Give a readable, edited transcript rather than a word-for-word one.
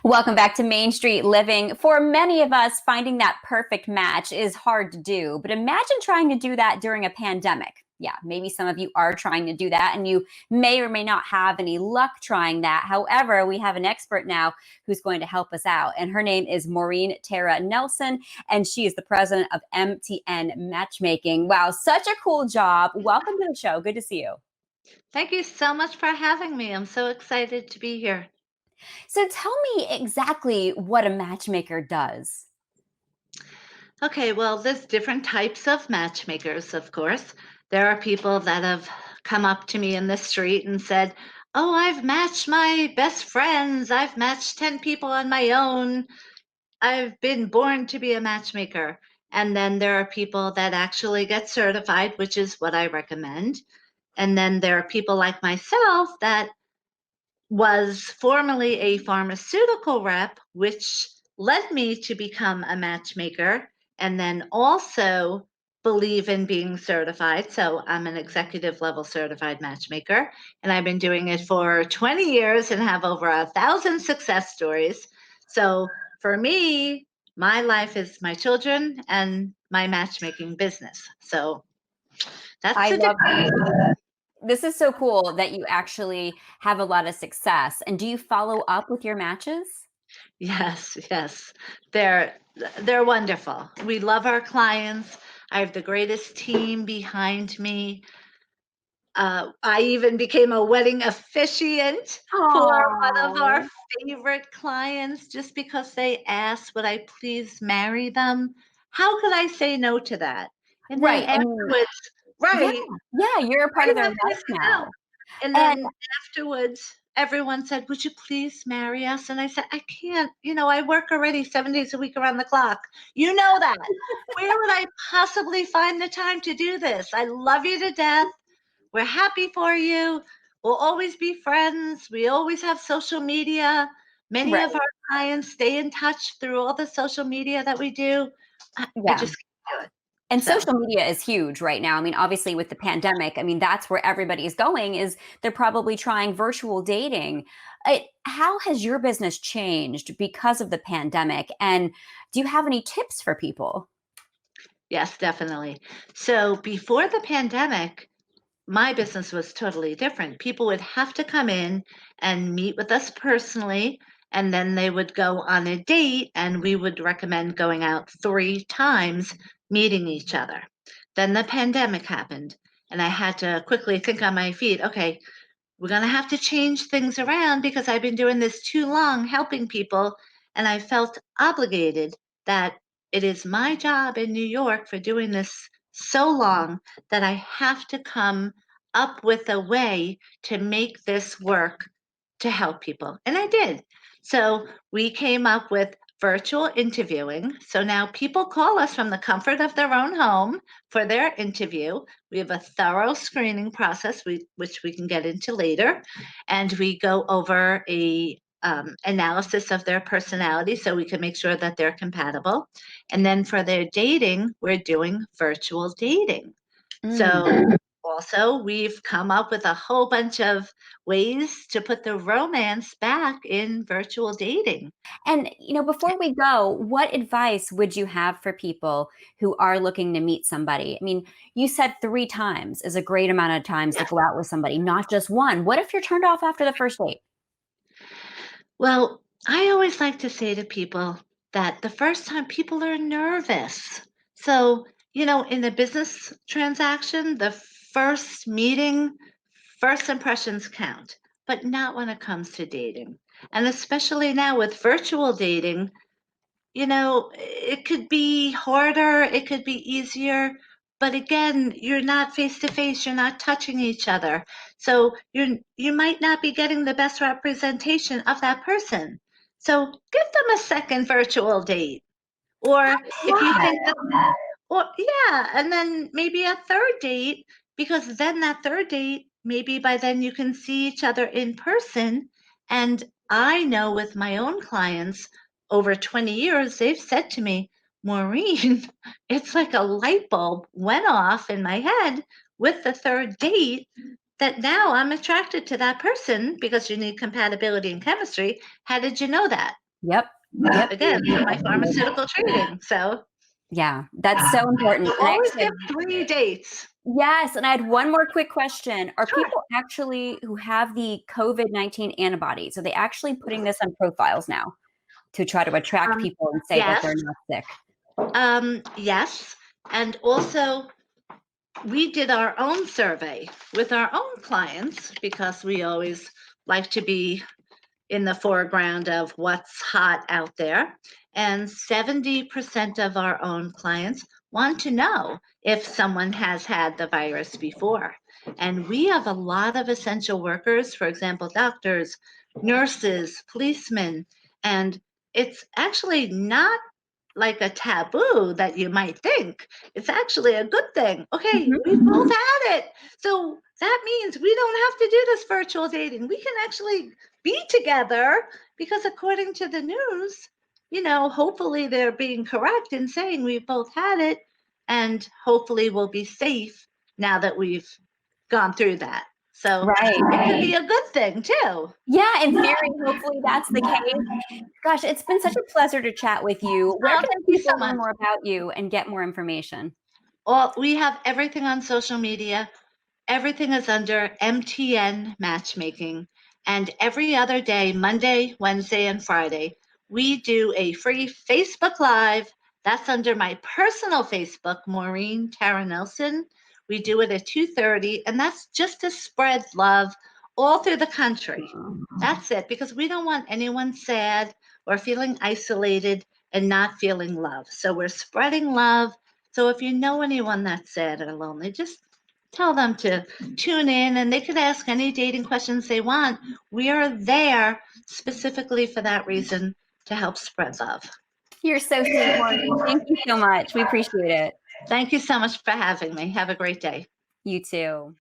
Welcome back to Main Street Living. For many of us, finding that perfect match is hard to do, but imagine trying to do that during a pandemic. Yeah, maybe some of you are trying to do that and you may or may not have any luck trying that. However, we have an expert now who's going to help us out, and her name is Maureen Tara Nelson, and she is the president of MTN Matchmaking. Wow, such a cool job. Welcome to the show. Good to see you. Thank you so much for having me. I'm so excited to be here. So tell me exactly what a matchmaker does. Okay, well, there's different types of matchmakers, of course. There are people that have come up to me in the street and said, "Oh, I've matched my best friends. I've matched 10 people on my own. I've been born to be a matchmaker." And then there are people that actually get certified, which is what I recommend. And then there are people like myself that was formerly a pharmaceutical rep, which led me to become a matchmaker and then also believe in being certified. So I'm an executive level certified matchmaker, and I've been doing it for 20 years and have over 1,000 success stories. So for me, my life is my children and my matchmaking business. So that's I the love difference. this is so cool that you actually have a lot of success. And do you follow up with your matches? Yes, yes. They're they're wonderful. We love our clients. I have the greatest team behind me. I even became a wedding officiant for one of our Oh, favorite clients just because they asked, would I please marry them? How could I say no to that? And then right. I mean, afterwards, yeah, right, yeah, you're a part are of you their not gonna life say no? now. And And then afterwards, everyone said, "Would you please marry us?" And I said, "I can't. I work already 7 days a week around the clock. You know that. Where would I possibly find the time to do this? I love you to death. We're happy for you. We'll always be friends. We always have social media. Many of right, our clients stay in touch through all the social media that we do. I yeah. just can't do it." And So. social media is huge right now. I mean, obviously with the pandemic, I mean, that's where everybody is going is they're probably trying virtual dating. How has your business changed because of the pandemic? And do you have any tips for people? Yes, definitely. So before the pandemic, my business was totally different. People would have to come in and meet with us personally, and then they would go on a date, and we would recommend going out 3 times, meeting each other. Then the pandemic happened, and I had to quickly think on my feet. Okay, we're going to have to change things around because I've been doing this too long helping people. And I felt obligated that it is my job in New York for doing this so long that I have to come up with a way to make this work to help people. And I did. So we came up with virtual interviewing. So now people call us from the comfort of their own home for their interview. We have a thorough screening process, which we can get into later, and we go over a analysis of their personality so we can make sure that they're compatible. And then for their dating, we're doing virtual dating. Mm. So also, we've come up with a whole bunch of ways to put the romance back in virtual dating. And, before we go, what advice would you have for people who are looking to meet somebody? I mean, you said 3 times is a great amount of times to Yeah. go out with somebody, not just one. What if you're turned off after the first date? Well, I always like to say to people that the first time people are nervous. So, in a business transaction, the first meeting, first impressions count, but not when it comes to dating. And especially now with virtual dating, it could be harder, it could be easier, but again, you're not face to face, you're not touching each other. So you might not be getting the best representation of that person. So give them a second virtual date. Or if you Yeah. think that, or yeah, and then maybe a third date, because then that third date, maybe by then you can see each other in person. And I know with my own clients over 20 years, they've said to me, Maureen, it's like a light bulb went off in my head with the third date that now I'm attracted to that person because you need compatibility and chemistry. How did you know that? Yep. Yep. Again, from my pharmaceutical trading. So Yeah, that's so important. And I always actually give had 3 dates. yes, and I had one more quick question. Are Sure. people actually who have the COVID-19 antibodies, are they actually putting this on profiles now to try to attract Um, people and say that yes. they're not sick? Yes. And also, we did our own survey with our own clients because we always like to be in the foreground of what's hot out there. And 70% of our own clients want to know if someone has had the virus before. And we have a lot of essential workers, for example, doctors, nurses, policemen, and it's actually not like a taboo that you might think. It's actually a good thing. Okay, Mhm. we both had it. So that means we don't have to do this virtual dating. We can actually be together because according to the news, hopefully they're being correct in saying we both had it and hopefully we'll be safe now that we've gone through that. So Right. it could be a good thing too. Yeah, in theory, hopefully that's the case. Gosh, it's been such a pleasure to chat with you. Where Oh, can thank you so people learn much. more about you and get more information? Well, we have everything on social media. Everything is under MTN Matchmaking. And every other day, Monday, Wednesday, and Friday, we do a free Facebook Live. That's under my personal Facebook, Maureen Tara Nelson. We do it at 2:30, and that's just to spread love all through the country. That's it, because we don't want anyone sad or feeling isolated and not feeling love. So we're spreading love. So if you know anyone that's sad or lonely, just tell them to tune in and they could ask any dating questions they want. We are there specifically for that reason to help spread love. You're so sweet, Maureen. Thank you so much. We appreciate it. Thank you so much for having me. Have a great day. You too.